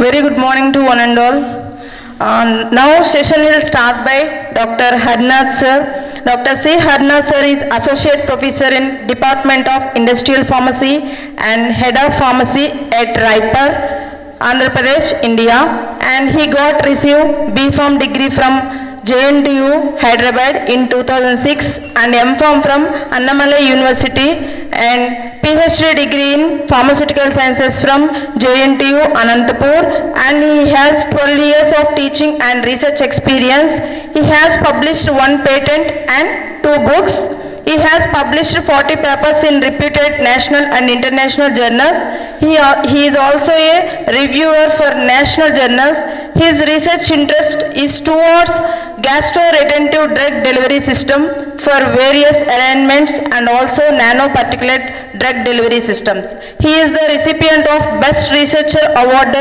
Very good morning to one and all. Now session will start by Dr. Harnath sir. Dr. C. Harnath sir is Associate Professor in Department of Industrial Pharmacy and Head of Pharmacy at Raipur, Andhra Pradesh, India, and he got received B.Pharm degree from JNTU Hyderabad in 2006 and M.Pharm from Annamalai University and PhD degree in Pharmaceutical Sciences from JNTU Anantapur, and he has 12 years of teaching and research experience. He has published 1 patent and 2 books. He has published 40 papers in reputed national and international journals. He is also a reviewer for national journals. His research interest is towards gastroretentive drug delivery system for various alignments and also nanoparticulate drug delivery systems. He is the recipient of Best Researcher Award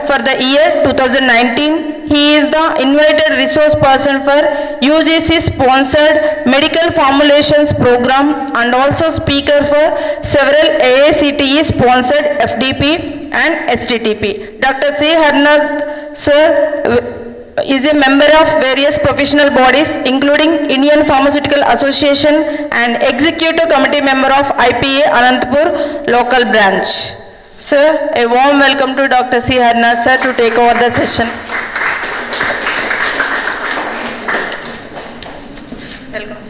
for the year 2019. He is the invited resource person for UGC sponsored medical formulations program and also speaker for several AICTE sponsored FDP and STTP. Dr. C. Harnath sir is a member of various professional bodies including Indian Pharmaceutical Association and Executive Committee member of IPA Anantapur local branch. Sir, a warm welcome to Dr. C. Harnath sir to take over the session. Welcome.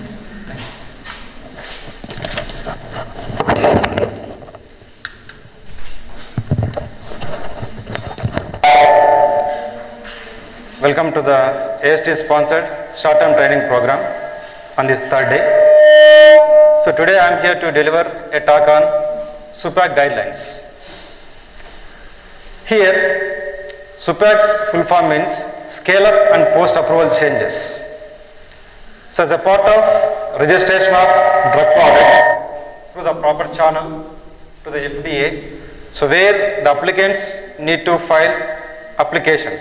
Welcome to the AST sponsored short-term training program on this 3rd day. So today I am here to deliver a talk on SUPAC guidelines. Here SUPAC full form means scale up and post approval changes. So as a part of registration of drug product through the proper channel to the FDA, so where the applicants need to file applications,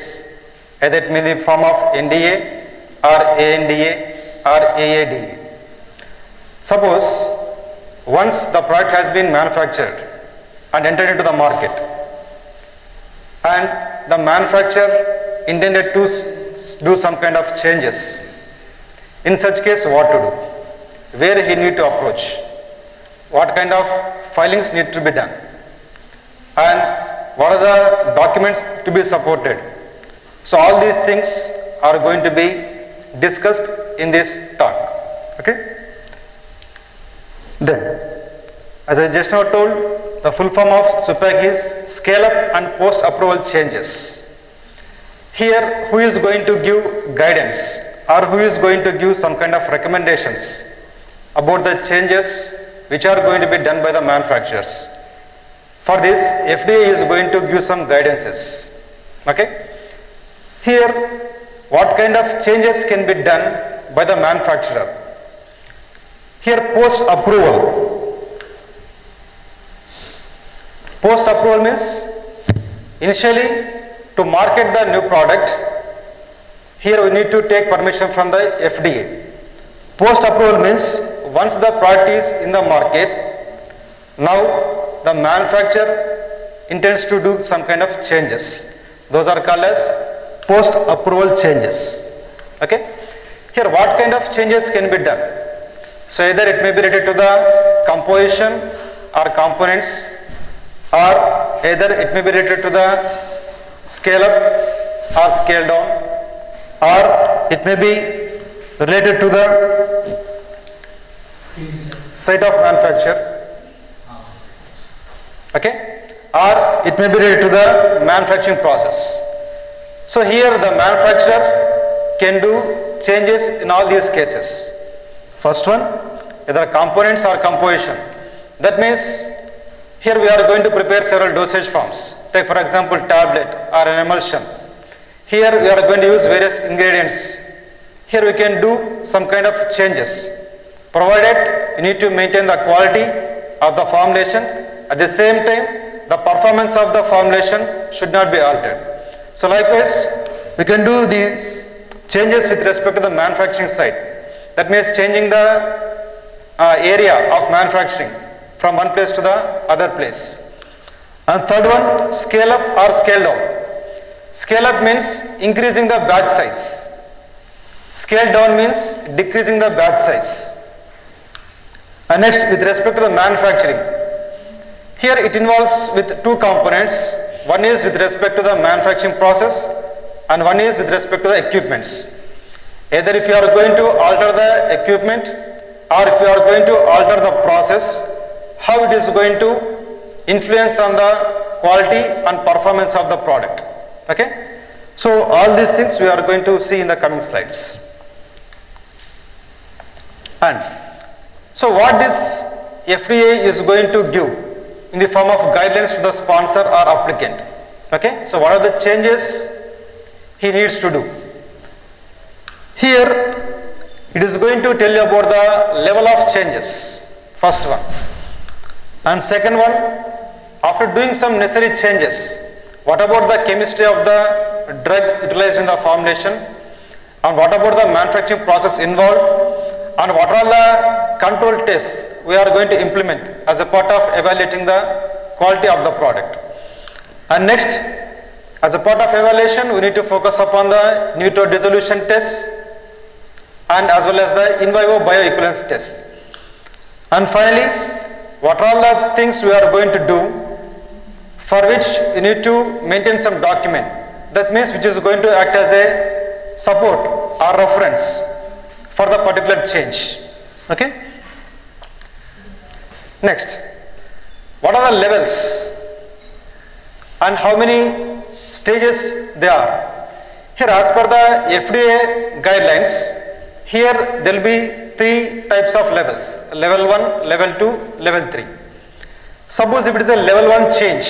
either it may be in the form of NDA or ANDA or AADA. Suppose once the product has been manufactured and entered into the market and the manufacturer intended to do some kind of changes, in such case what to do, where he need to approach, what kind of filings need to be done, and what are the documents to be supported. So all these things are going to be discussed in this talk. Okay? Then, as I just now told, the full form of SUPAC is scale up and post approval changes. Here, who is going to give guidance or who is going to give some kind of recommendations about the changes which are going to be done by the manufacturers? For this, FDA is going to give some guidances. Okay? Here, what kind of changes can be done by the manufacturer? Here, post approval. Post approval means initially to market the new product, here we need to take permission from the FDA. Post approval means once the product is in the market, now the manufacturer intends to do some kind of changes. Those are called as post approval changes. Okay? Here what kind of changes can be done? So either it may be related to the composition or components, or either it may be related to the scale up or scale down, or it may be related to the site of manufacture. Okay? Or it may be related to the manufacturing process. So here the manufacturer can do changes in all these cases. First one, either components or composition. That means here we are going to prepare several dosage forms. Take for example tablet or an emulsion. Here we are going to use various ingredients. Here we can do some kind of changes, provided we need to maintain the quality of the formulation. At the same time, the performance of the formulation should not be altered. So likewise, we can do these changes with respect to the manufacturing site. That means changing the area of manufacturing from one place to the other place. And third one, scale up or scale down. Scale up means increasing the batch size. Scale down means decreasing the batch size. And next, with respect to the manufacturing, here it involves with two components. One is with respect to the manufacturing process and one is with respect to the equipments. Either if you are going to alter the equipment or if you are going to alter the process, how it is going to influence on the quality and performance of the product. Okay. So all these things we are going to see in the coming slides. And so what this FDA is going to give in the form of guidelines to the sponsor or applicant. Okay. So what are the changes he needs to do? Here it is going to tell you about the level of changes, first one. And second one, after doing some necessary changes, what about the chemistry of the drug utilized in the formulation, and what about the manufacturing process involved, and what are the control tests we are going to implement as a part of evaluating the quality of the product. And next, as a part of evaluation, we need to focus upon the neutral dissolution test and as well as the in vivo bioequivalence test. And finally, what are the things we are going to do for which you need to maintain some document, that means which is going to act as a support or reference for the particular change. Okay. Next, what are the levels and how many stages they are? Here, as per the FDA guidelines, here there will be three types of levels: level 1, level 2, level 3. Suppose if it is a level 1 change,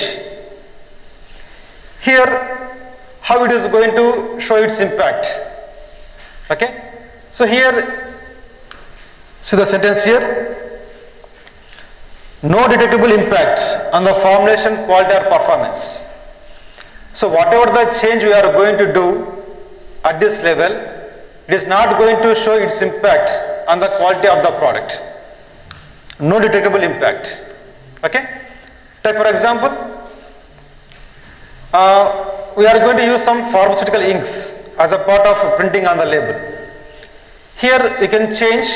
here how it is going to show its impact. Okay. So here, see the sentence here, no detectable impact on the formulation quality or performance. So whatever the change we are going to do at this level, it is not going to show its impact on the quality of the product. No detectable impact. Okay. Take for example, we are going to use some pharmaceutical inks as a part of printing on the label. Here you can change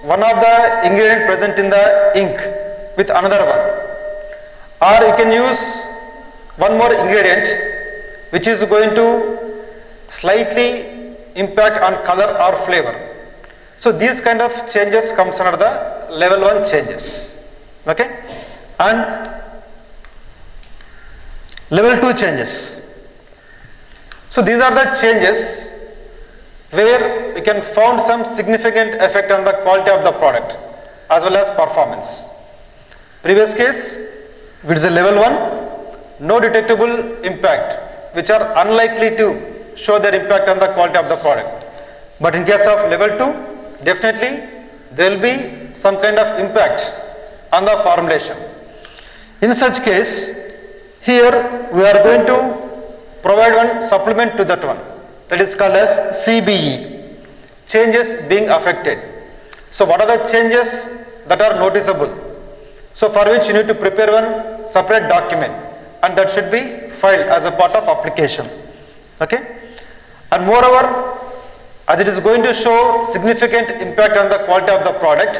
one of the ingredient present in the ink with another one, or you can use one more ingredient which is going to slightly impact on color or flavor. So these kind of changes comes under the level 1 changes. Okay. And level 2 changes. So these are the changes where we can found some significant effect on the quality of the product as well as performance. Previous case, if it is a level 1, no detectable impact, which are unlikely to show their impact on the quality of the product. But in case of level 2, definitely there will be some kind of impact on the formulation. In such case, here we are going to provide one supplement to that one, that is called as CBE, changes being affected. So what are the changes that are noticeable? So for which you need to prepare one separate document, and that should be filed as a part of application. Okay. And moreover, as it is going to show significant impact on the quality of the product,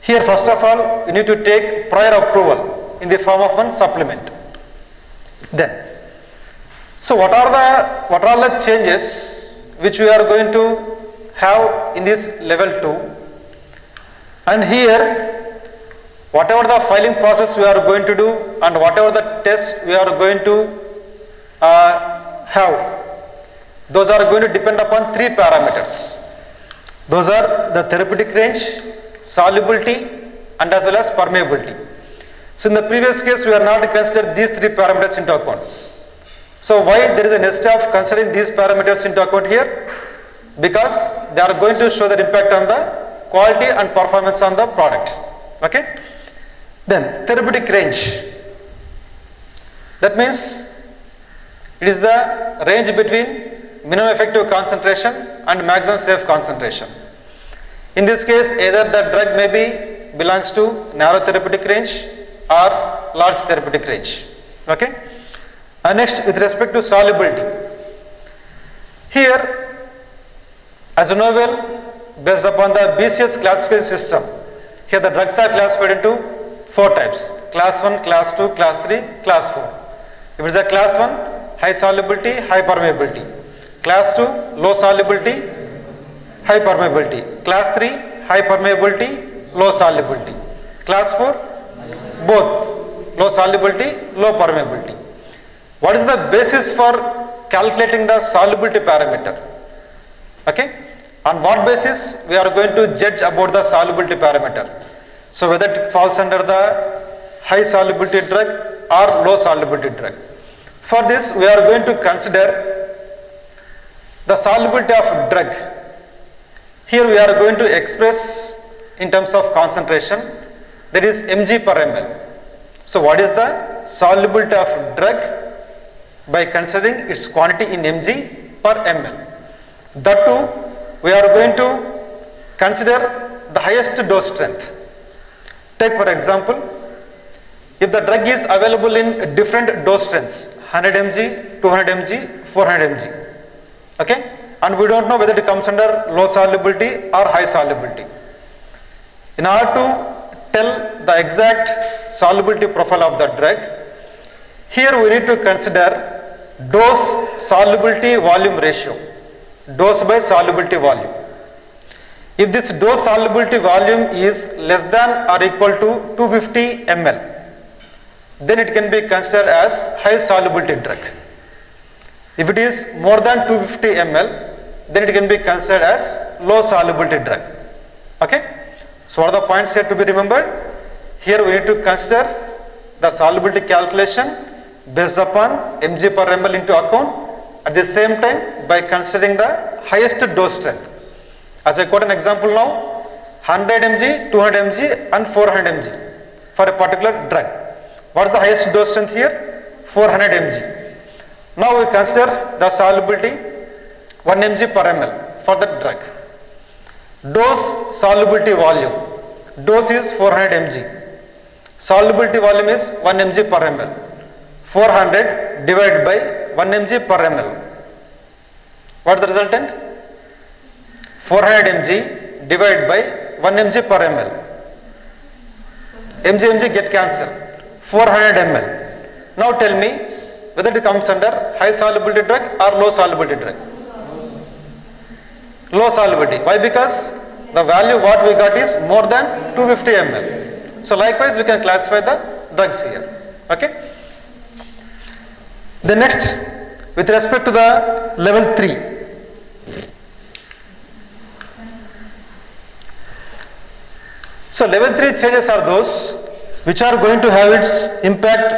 here first of all you need to take prior approval in the form of one supplement. Then, so what are the changes which we are going to have in this level 2? And here, whatever the filing process we are going to do and whatever the tests we are going to have, those are going to depend upon 3 parameters. Those are the therapeutic range, solubility, and as well as permeability. So in the previous case, we are not considered these 3 parameters into account. So why there is a necessity of considering these parameters into account here? Because they are going to show their impact on the quality and performance on the product. Okay. Then therapeutic range. That means it is the range between minimum effective concentration and maximum safe concentration. In this case, either the drug may be belongs to narrow therapeutic range or large therapeutic range. Okay. And next, with respect to solubility, here, as you know well, based upon the BCS classification system, here the drugs are classified into 4 types: class 1, class 2, class 3, class 4. If it is a class 1, high solubility, high permeability; class 2, low solubility, high permeability; class 3, high permeability, low solubility; class 4, both low solubility, low permeability. What is the basis for calculating the solubility parameter? Okay, on what basis we are going to judge about the solubility parameter? So whether it falls under the high solubility drug or low solubility drug. For this, we are going to consider the solubility of drug. Here we are going to express in terms of concentration, that is mg per ml. So what is the solubility of drug? By considering its quantity in mg per ml. That too, we are going to consider the highest dose strength. Take for example, if the drug is available in different dose strengths, 100 mg, 200 mg, 400 mg, okay, and we don't know whether it comes under low solubility or high solubility. In order to tell the exact solubility profile of the drug, here we need to consider dose solubility volume ratio, dose by solubility volume. If this dose solubility volume is less than or equal to 250 ml, then it can be considered as high solubility drug. If it is more than 250 ml, then it can be considered as low solubility drug. Okay. So what are the points here to be remembered? Here we need to consider the solubility calculation based upon mg per ml into account, at the same time by considering the highest dose strength. As I quote an example now, 100 mg, 200 mg and 400 mg for a particular drug. What is the highest dose strength here? 400 mg. Now we consider the solubility 1 mg per ml for the drug. Dose solubility volume, dose is 400 mg, solubility volume is 1 mg per ml. 400 divided by 1 mg per ml. What is the resultant? 400 mg divided by 1 mg per ml. mg get cancelled. 400 ml. Now tell me whether it comes under high solubility drug or low solubility drug. Low solubility. Why? Because the value what we got is more than 250 ml. So likewise we can classify the drugs here. Okay. The next, with respect to the level 3. So level 3 changes are those which are going to have its impact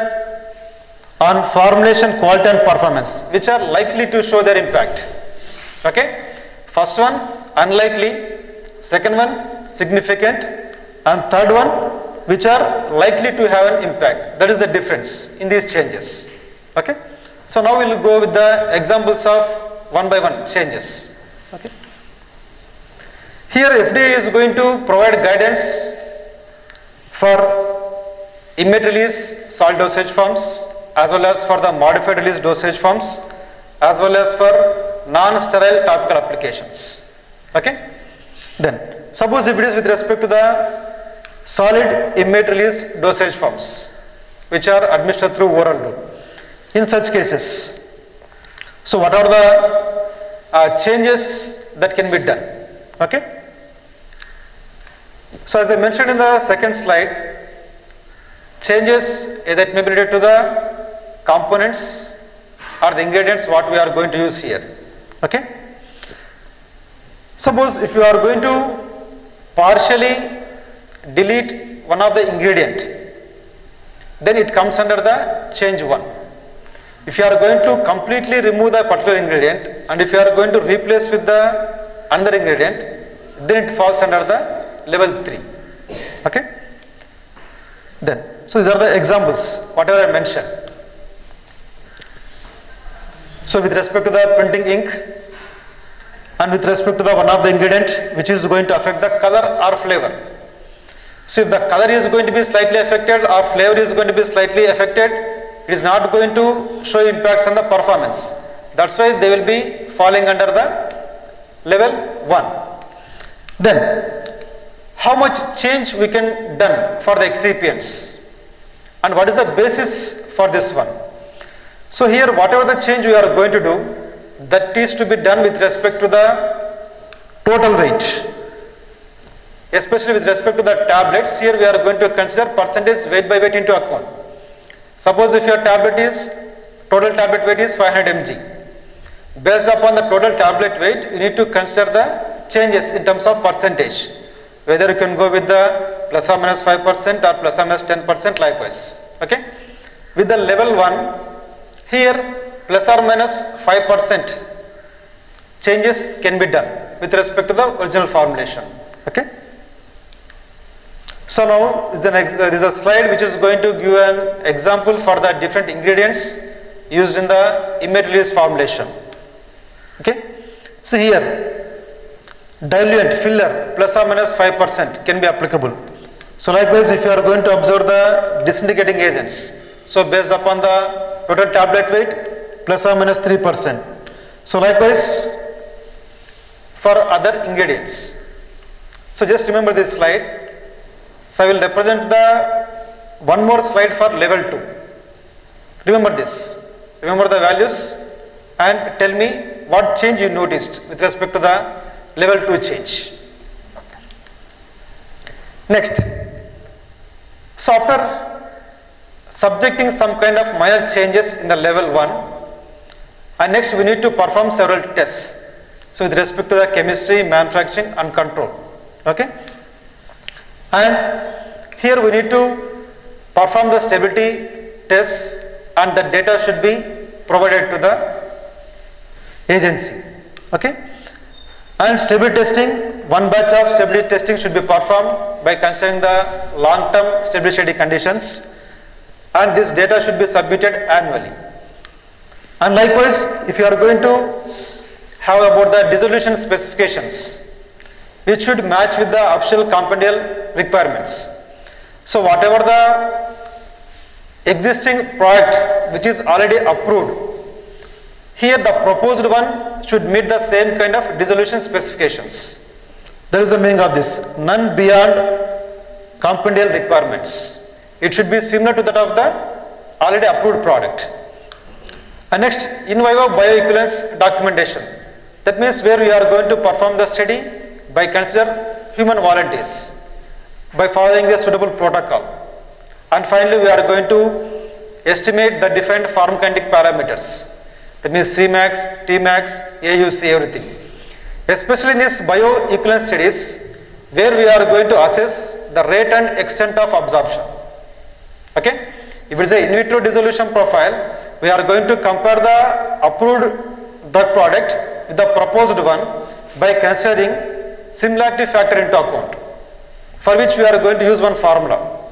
on formulation quality and performance, which are likely to show their impact. Okay. First one, unlikely. Second one, significant. And third one, which are likely to have an impact. That is the difference in these changes. Okay. So now we will go with the examples of one by one changes. Okay. Here FDA is going to provide guidance for immediate release solid dosage forms, as well as for the modified release dosage forms, as well as for non-sterile topical applications. Okay. Then suppose if it is with respect to the solid immediate release dosage forms, which are administered through oral route. In such cases, so what are the changes that can be done? Okay. So as I mentioned in the second slide, changes that may be related to the components or the ingredients what we are going to use here. Okay. Suppose if you are going to partially delete one of the ingredient, then it comes under the change 1. If you are going to completely remove the particular ingredient and if you are going to replace with the another ingredient, then it falls under the level 3. Okay. Then, so these are the examples, whatever I mentioned. So with respect to the printing ink and with respect to the one of the ingredient which is going to affect the color or flavor. So if the color is going to be slightly affected or flavor is going to be slightly affected, it is not going to show impacts on the performance. That's why they will be falling under the level 1. Then, how much change we can done for the excipients and what is the basis for this one? So here whatever the change we are going to do, that is to be done with respect to the total weight, especially with respect to the tablets. Here we are going to consider percentage weight by weight into account. Suppose if your tablet is, total tablet weight is 500 mg. Based upon the total tablet weight, you need to consider the changes in terms of percentage. Whether you can go with the plus or minus 5% or plus or minus 10% likewise. Okay. With the level 1, here plus or minus 5% changes can be done with respect to the original formulation. Okay. So now there is a slide which is going to give an example for the different ingredients used in the immediate release formulation. Okay. So here diluent filler plus or minus 5% can be applicable. So likewise if you are going to observe the disintegrating agents, so based upon the total tablet weight plus or minus 3%. So likewise for other ingredients. So just remember this slide. So I will represent the one more slide for level 2. Remember this. Remember the values and tell me what change you noticed with respect to the level 2 change. Next. So after subjecting some kind of minor changes in the level 1, and next we need to perform several tests. So with respect to the chemistry, manufacturing and control. Okay. And here we need to perform the stability tests and the data should be provided to the agency. Okay. And stability testing, one batch of stability testing should be performed by considering the long-term stability conditions, and this data should be submitted annually. And likewise, if you are going to have about the dissolution specifications, it should match with the official compendial requirements. So whatever the existing product which is already approved, here the proposed one should meet the same kind of dissolution specifications. That is the meaning of this. None beyond compendial requirements. It should be similar to that of the already approved product. And next, in vivo bioequivalence documentation. That means where we are going to perform the study by consider human volunteers, by following a suitable protocol. And finally, we are going to estimate the defined pharmacokinetic parameters. That means Cmax, Tmax, AUC, everything. Especially in these bioequivalence studies, where we are going to assess the rate and extent of absorption. Okay? If it is an in vitro dissolution profile, we are going to compare the approved drug product with the proposed one by considering similarity factor into account, for which we are going to use one formula.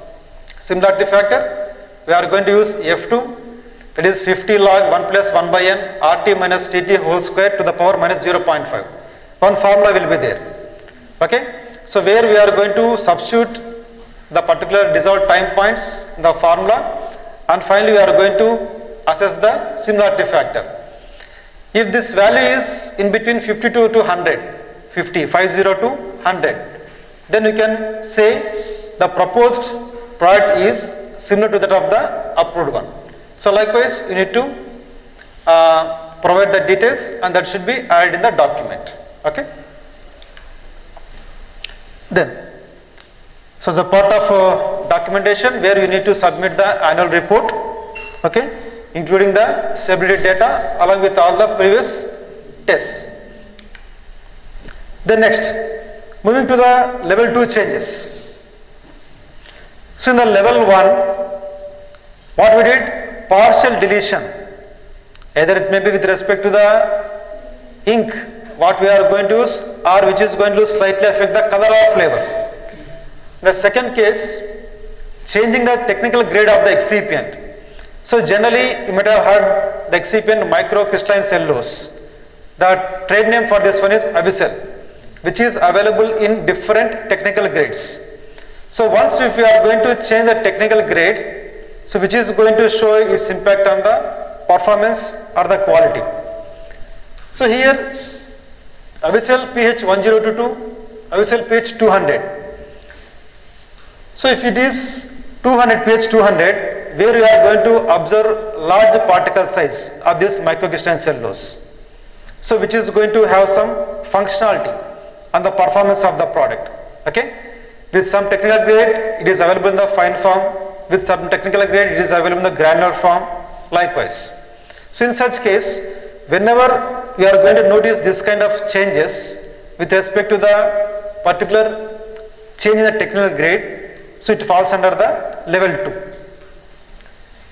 Similarity factor, we are going to use F2, that is 50 log 1 plus 1 by n RT minus TT whole square to the power minus 0.5. One formula will be there. Okay? So where we are going to substitute the particular dissolved time points in the formula, and finally we are going to assess the similarity factor. If this value is in between 52 to 100, 50 to 100, then you can say the proposed product is similar to that of the approved one. So likewise, you need to provide the details, and that should be added in the document. Okay. Then, so as a part of documentation, where you need to submit the annual report, okay, including the stability data along with all the previous tests. Then next, moving to the level 2 changes. So in the level 1, what we did, partial deletion, either it may be with respect to the ink, what we are going to use, or which is going to slightly affect the color or flavor. The second case, changing the technical grade of the excipient. So generally, you might have heard the excipient microcrystalline cellulose. The trade name for this one is Avicel, which is available in different technical grades. So once if you are going to change the technical grade, So which is going to show its impact on the performance or the quality. So here Avicel pH 1022, Avicel pH 200. So if it is 200 pH 200, where you are going to observe large particle size of this microcrystalline cellulose. So which is going to have some functionality on the performance of the product. Okay, with some technical grade it is available in the fine form, with some technical grade it is available in the granular form, likewise. So in such case, whenever you are going to notice this kind of changes with respect to the particular change in the technical grade, so it falls under the level 2.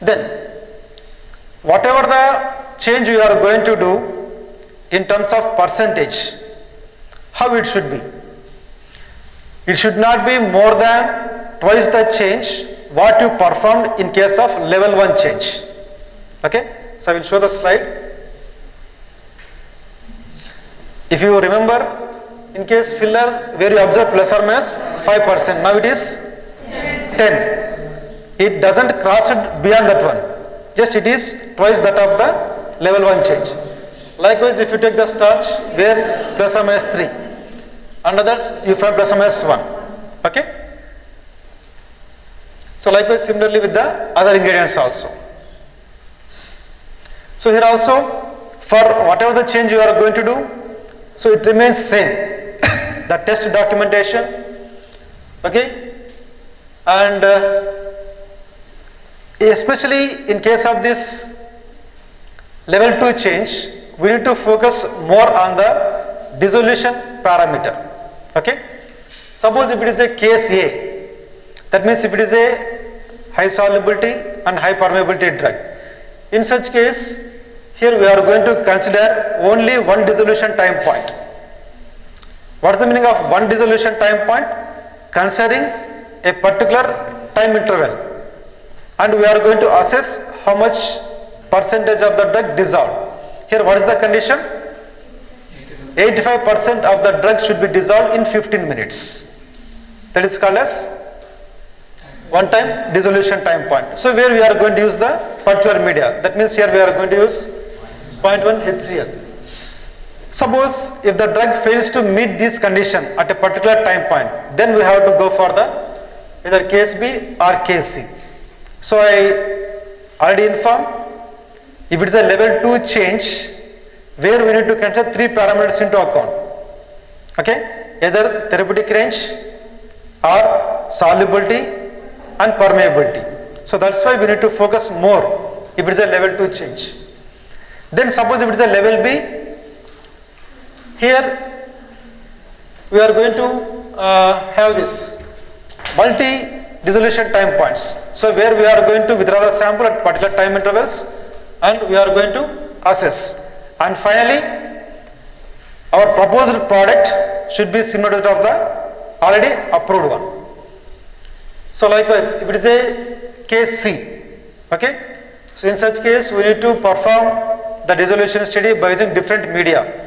Then whatever the change you are going to do in terms of percentage, how it should be? It should not be more than twice the change what you performed in case of level 1 change. Okay, so I will show the slide. If you remember, in case filler where you observe plus or minus 5%, now it is 10. It doesn't cross it beyond that one, just it is twice that of the level 1 change. Likewise, if you take the starch where plus or minus 3, and others you find plus or minus 1. Okay. So likewise, similarly with the other ingredients also. So here also, for whatever the change you are going to do, so it remains same. The test documentation, okay, and especially in case of this level 2 change, we need to focus more on the dissolution parameter. Okay, suppose if it is a case A, that means if it is a high solubility and high permeability drug, in such case here we are going to consider only one dissolution time point. What is the meaning of one dissolution time point? Considering a particular time interval, and we are going to assess how much percentage of the drug dissolved. Here what is the condition? 85% of the drug should be dissolved in 15 minutes. That is called as one time dissolution time point. So where we are going to use the particular media, that means here we are going to use 0.1 HCl. Suppose if the drug fails to meet this condition at a particular time point, then we have to go for the either case B or case C. So I already informed, if it is a level 2 change, where we need to consider 3 parameters into account. Okay, either therapeutic range or solubility and permeability. So that's why we need to focus more if it is a level 2 change. Then suppose if it is a level B, here we are going to have this multi dissolution time points. So where we are going to withdraw the sample at particular time intervals and we are going to assess. And finally, our proposed product should be similar to that of the already approved one. So likewise, if it is a case C, okay, so in such case we need to perform the dissolution study by using different media.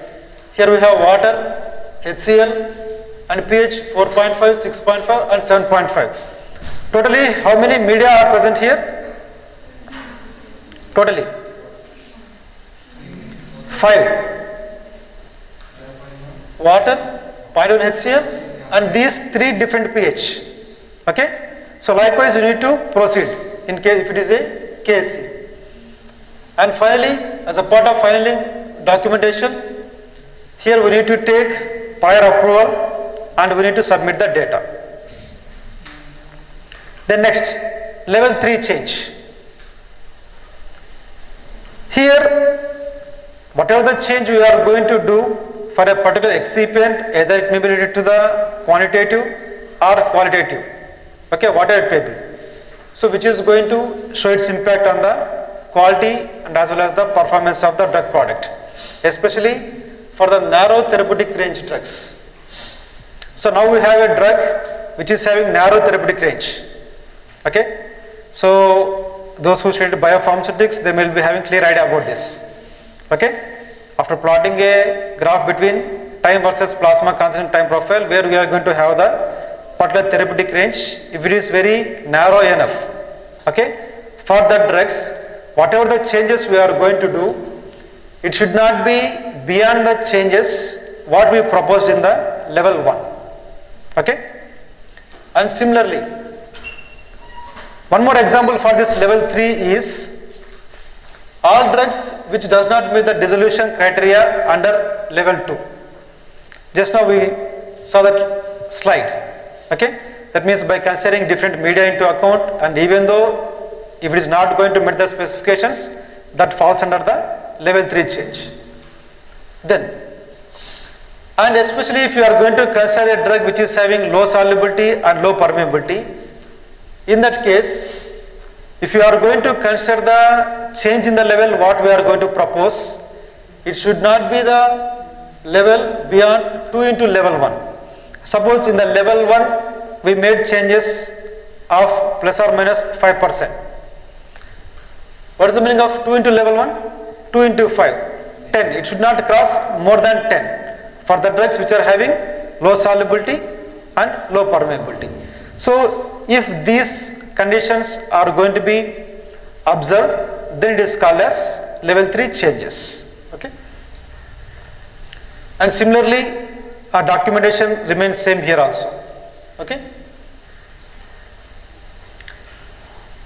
Here we have water, HCl and pH 4.5, 6.5 and 7.5. Totally how many media are present here? Totally 5. Water, 0.1 HCl and these 3 different pH. Okay. So likewise you need to proceed in case if it is a case. And finally, as a part of filing documentation, here we need to take prior approval and we need to submit the data. Then next, level 3 change. Here, whatever the change we are going to do for a particular excipient, either it may be related to the quantitative or qualitative, okay, whatever it may be. So which is going to show its impact on the quality and as well as the performance of the drug product, especially for the narrow therapeutic range drugs. So now we have a drug which is having narrow therapeutic range. Okay, so those who studied biopharmaceutics, they will be having clear idea about this. Okay, after plotting a graph between time versus plasma concentration time profile, where we are going to have the particular therapeutic range, if it is very narrow enough, okay, for the drugs, whatever the changes we are going to do, it should not be beyond the changes what we proposed in the level 1. Okay? And similarly, one more example for this level 3 is all drugs which does not meet the dissolution criteria under level 2. Just now we saw that slide. Okay? That means by considering different media into account, and even though if it is not going to meet the specifications, that falls under the level 3 change. Then, and especially if you are going to consider a drug which is having low solubility and low permeability, in that case, if you are going to consider the change in the level what we are going to propose, it should not be the level beyond 2 into level 1. Suppose in the level 1 we made changes of plus or minus 5%. What is the meaning of 2 into level 1? 2 into 5, 10. It should not cross more than 10 for the drugs which are having low solubility and low permeability. So if these conditions are going to be observed, then it is called as level 3 changes. Okay? And similarly, our documentation remains same here also. Okay?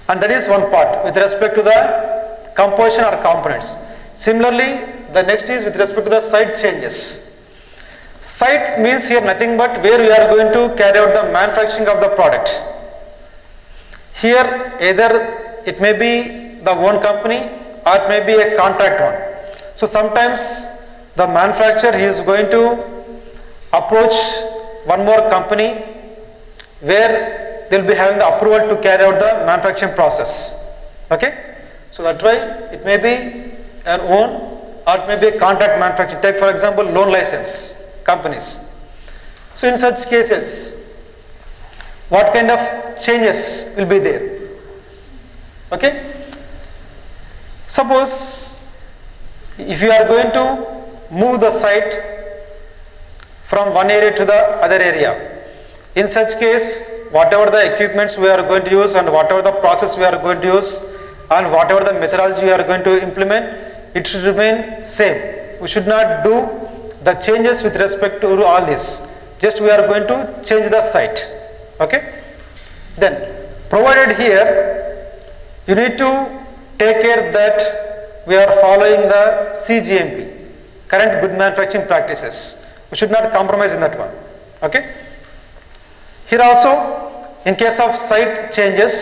And that is one part with respect to the composition or components. Similarly, the next is with respect to the site changes. Site means here nothing but where we are going to carry out the manufacturing of the product. Here either it may be the own company or it may be a contract one. So sometimes the manufacturer is going to approach one more company where they will be having the approval to carry out the manufacturing process. Okay? So that's why it may be an own or it may be a contract manufacturing. Take for example loan license companies. So in such cases, what kind of changes will be there? Okay? Suppose if you are going to move the site from one area to the other area, in such case whatever the equipments we are going to use and whatever the process we are going to use and whatever the methodology we are going to implement, it should remain same. We should not do the changes with respect to all this. Just we are going to change the site. Okay? Then provided here you need to take care that we are following the CGMP, current good manufacturing practices. We should not compromise in that one. Okay? Here also, in case of site changes,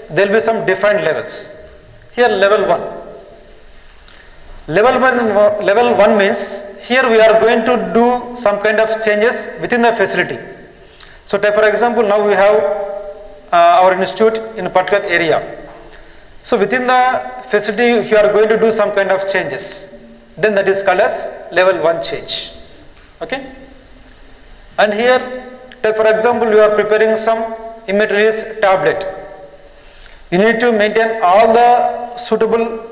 there will be some defined levels. Here level 1. Level 1 means here we are going to do some kind of changes within the facility. So take for example, now we have our institute in a particular area. So within the facility, if you are going to do some kind of changes, then that is called as level 1 change. Okay? And here, take for example, you are preparing some immediate tablet. You need to maintain all the suitable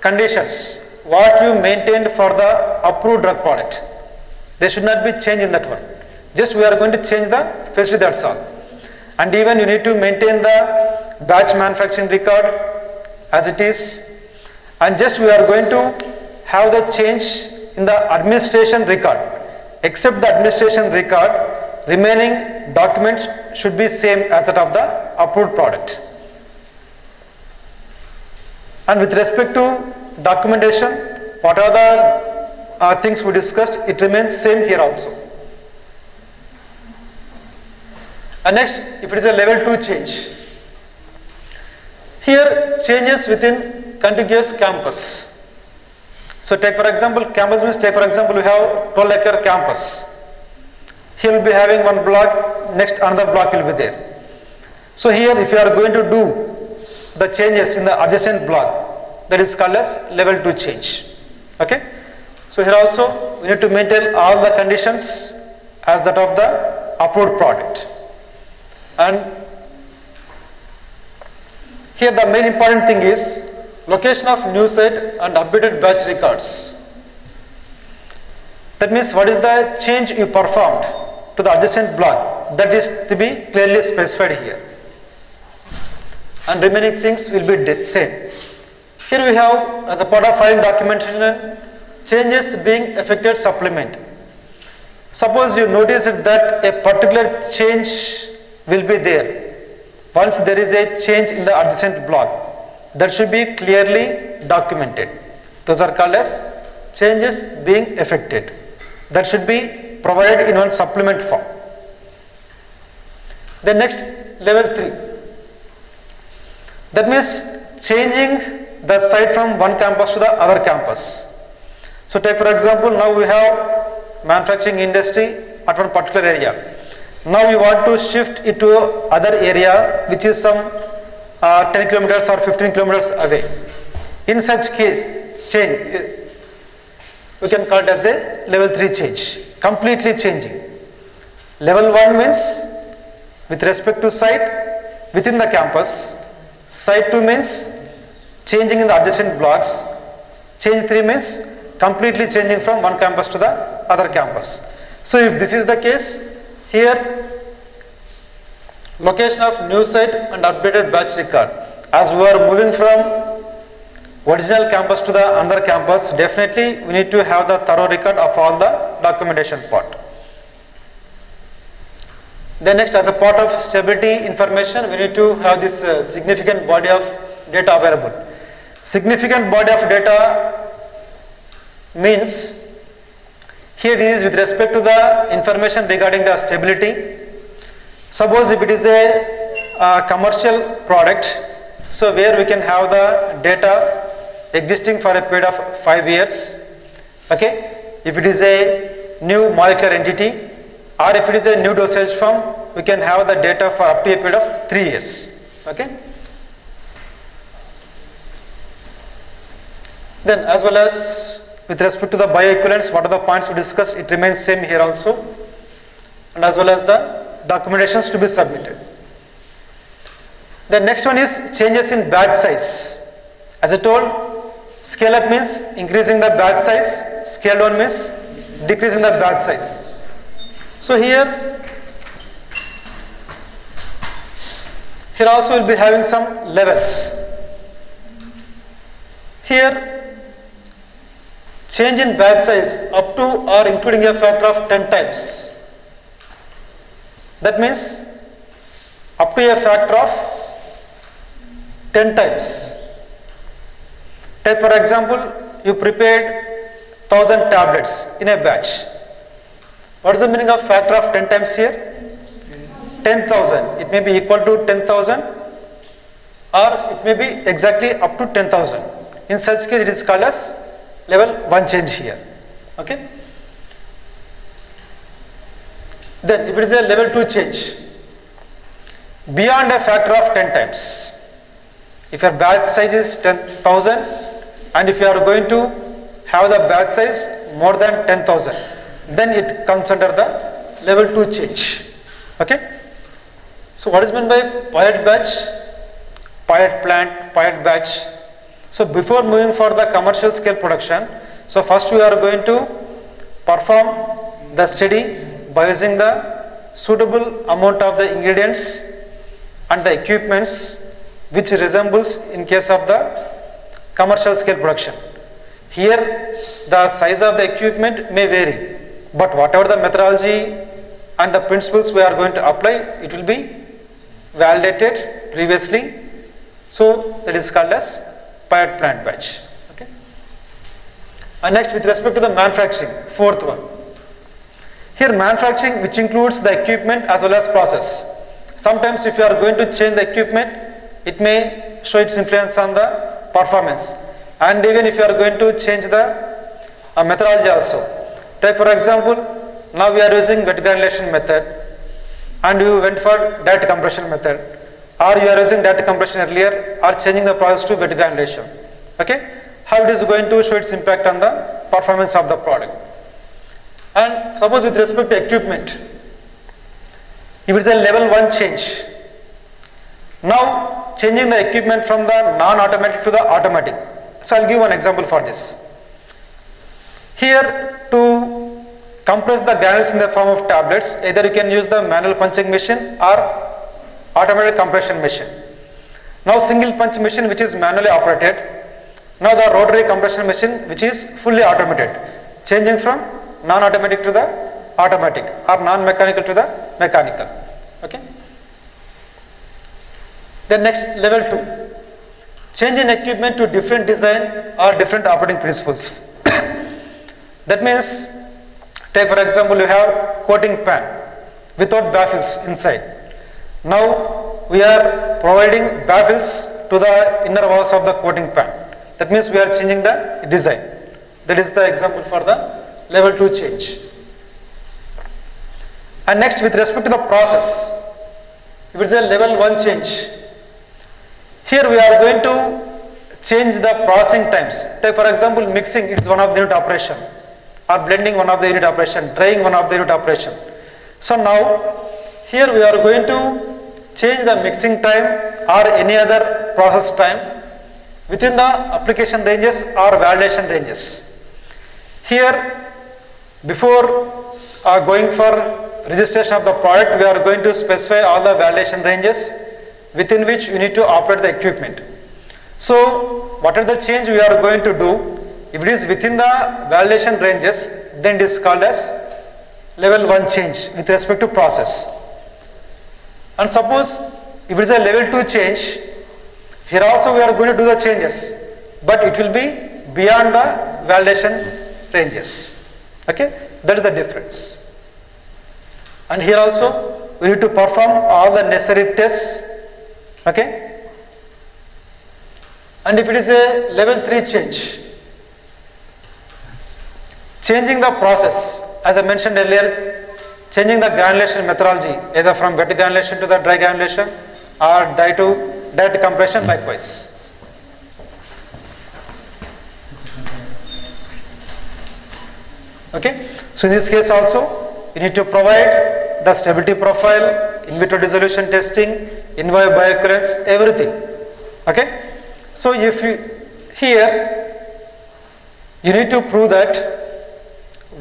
conditions what you maintained for the approved drug product. There should not be change in that one. Just we are going to change the facility, that's all. And even you need to maintain the batch manufacturing record as it is, and just we are going to have the change in the administration record. Except the administration record, remaining documents should be same as that of the approved product. And with respect to documentation, what are the things we discussed, it remains same here also. And next, if it is a level 2 change, here changes within contiguous campus. So take for example, campus means take for example we have 12-acre campus. He will be having one block, next another block will be there. So here if you are going to do the changes in the adjacent block, that is called as level 2 change. Okay? So here also we need to maintain all the conditions as that of the approved product. And here the main important thing is location of new site and updated batch records. That means what is the change you performed to the adjacent block, that is to be clearly specified here. and remaining things will be same. Here we have, as a part of filing documentation, changes being effected supplement. Suppose you notice that a particular change will be there. Once there is a change in the adjacent block, that should be clearly documented. Those are called as changes being effected. That should be provided in one supplement form. Then next, level 3. That means changing the site from one campus to the other campus. So take for example, now we have manufacturing industry at one particular area. Now you want to shift it to other area which is some 10 kilometers or 15 kilometers away. In such case, change, we can call it as a level 3 change, completely changing. Level 1 means with respect to site within the campus. Site 2 means changing in the adjacent blocks. Change 3 means completely changing from one campus to the other campus. So if this is the case, here location of new site and updated batch record. As we are moving from original campus to the another campus, definitely we need to have the thorough record of all the documentation part. Then next, as a part of stability information, we need to have this significant body of data available. Significant body of data means here it is with respect to the information regarding the stability. Suppose if it is a commercial product, so where we can have the data existing for a period of 5 years. Okay, if it is a new molecular entity, or if it is a new dosage form, we can have the data for up to a period of 3 years. Okay. Then as well as with respect to the bioequivalence, what are the points we discussed, it remains same here also, and as well as the documentations to be submitted. The next one is changes in batch size. As I told, scale up means increasing the batch size, scale down means decreasing the batch size. So here also we will be having some levels. Here change in batch size up to or including a factor of 10 times. That means up to a factor of 10 times. Take for example, you prepared 1000 tablets in a batch. What is the meaning of factor of 10 times here? 10,000. It may be equal to 10,000 or it may be exactly up to 10,000. In such case, it is called as level 1 change here. Okay. Then if it is a level 2 change, beyond a factor of 10 times, if your batch size is 10,000 and if you are going to have the batch size more than 10,000, then it comes under the level 2 change. Okay. So what is meant by pilot batch, pilot plant, pilot batch? So before moving for the commercial scale production, so first we are going to perform the study by using the suitable amount of the ingredients and the equipments which resembles in case of the commercial scale production. Here the size of the equipment may vary, but whatever the methodology and the principles we are going to apply, it will be validated previously. So that is called as pilot plant batch. Okay. And next, with respect to the manufacturing, fourth one. Here manufacturing, which includes the equipment as well as process. Sometimes if you are going to change the equipment, it may show its influence on the performance, and even if you are going to change the methodology also. Take for example, now we are using wet granulation method and you went for direct compression method, or you are using direct compression earlier or changing the process to wet granulation. Okay, how it is going to show its impact on the performance of the product. And suppose with respect to equipment, if it is a level 1 change, now changing the equipment from the non-automatic to the automatic. So I will give one example for this. Here, to compress the granules in the form of tablets, either you can use the manual punching machine or automatic compression machine. Now single punch machine which is manually operated. Now the rotary compression machine which is fully automated, changing from non-automatic to the automatic or non-mechanical to the mechanical. Okay. Then next level 2, change in equipment to different design or different operating principles. That means, take for example, you have coating pan without baffles inside. Now we are providing baffles to the inner walls of the coating pan. That means we are changing the design. That is the example for the level 2 change. And next, with respect to the process, if it is a level 1 change, here we are going to change the processing times. Take for example, mixing is one of the unit operation, or blending one of the unit operation, drying one of the unit operation. So now here we are going to change the mixing time or any other process time within the application ranges or validation ranges. Here, before going for registration of the product, we are going to specify all the validation ranges within which we need to operate the equipment. So whatever the change we are going to do, if it is within the validation ranges, then it is called as level 1 change with respect to process. And suppose if it is a level 2 change, here also we are going to do the changes, but it will be beyond the validation ranges. Okay, that is the difference. And here also we need to perform all the necessary tests. Okay, and if it is a level 3 change, changing the process, as I mentioned earlier, changing the granulation methodology, either from wet granulation to the dry granulation or dye to direct compression likewise. Okay, so in this case also you need to provide the stability profile, in vitro dissolution testing, in vivo bioequivalence, everything. Okay, so if you here you need to prove that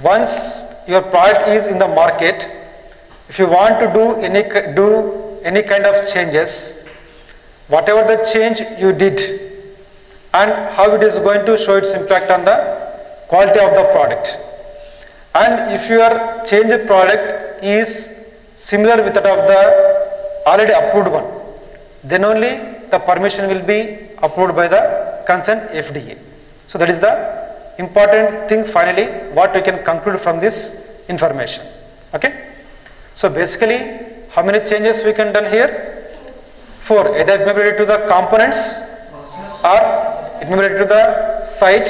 once your product is in the market, if you want to do any kind of changes, whatever the change you did and how it is going to show its impact on the quality of the product. And if your changed product is similar with that of the already approved one, then only the permission will be approved by the concerned FDA. So that is the important thing finally what we can conclude from this information. Okay, so basically how many changes we can done here? 4. Either it may be related to the components, or it may be related to the site,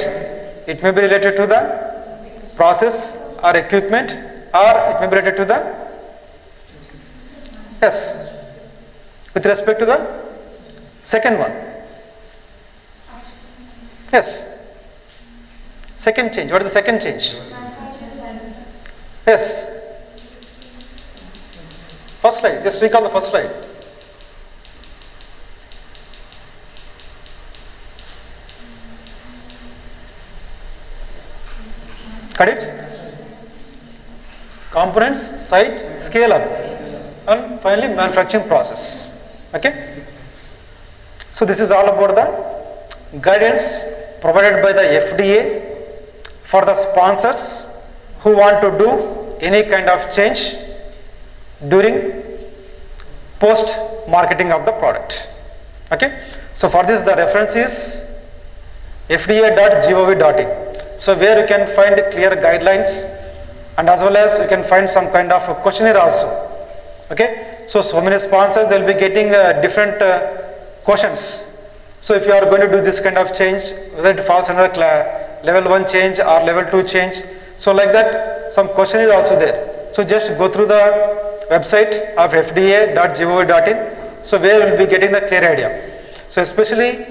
it may be related to the process or equipment, or it may be related to the with respect to the second one. Yes, second change. What is the second change? Yes, first slide, just recall the first slide. Got it? Components, site, scale up, and finally manufacturing process. Okay, so this is all about the guidance provided by the FDA for the sponsors who want to do any kind of change during post marketing of the product. Okay, so for this the reference is fda.gov.in. so where you can find clear guidelines, and as well as you can find some kind of a questionnaire also. Okay, so many sponsors they will be getting different questions. So if you are going to do this kind of change, whether it falls under level 1 change or level 2 change, so like that some question is also there. So just go through the website of fda.gov.in, so where you will be getting the clear idea. So especially,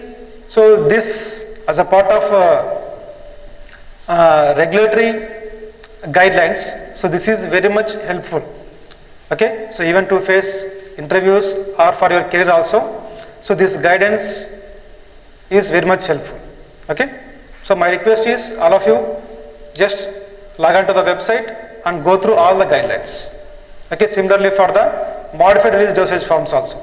so this as a part of regulatory guidelines, so this is very much helpful. Okay, so even to face interviews or for your career also, so this guidance is very much helpful. Okay, so my request is all of you just log on to the website and go through all the guidelines. Okay, similarly for the modified release dosage forms also.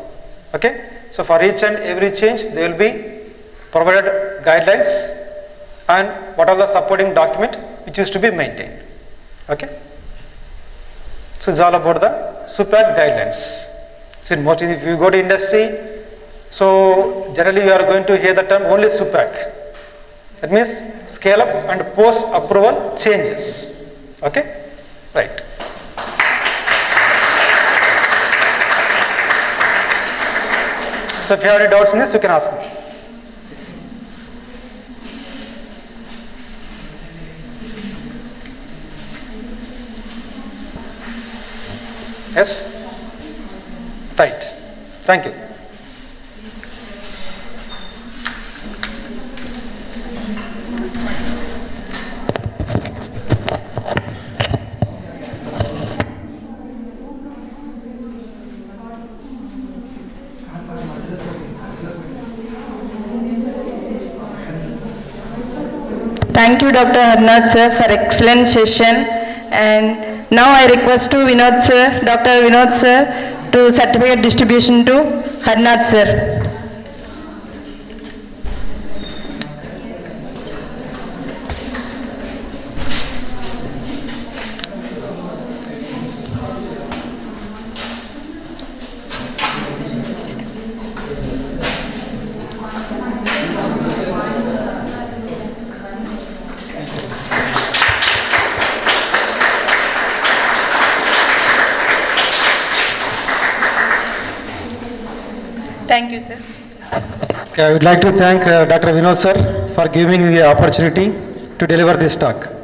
Okay, So for each and every change, they will be provided guidelines and what are the supporting document which is to be maintained. Okay. So it's all about the SUPAC guidelines. So in most, if you go to industry, so generally you are going to hear the term only SUPAC. That means scale up and post approval changes. Okay, right. So if you have any doubts in this, you can ask me. Yes? Right. Thank you. Thank you, Dr. Harnath sir, for excellent session. And now I request to Vinod sir, Dr. Vinod sir, to certificate distribution to Harnath sir. Thank you, sir. Okay, I would like to thank Dr. Vinod sir for giving me the opportunity to deliver this talk.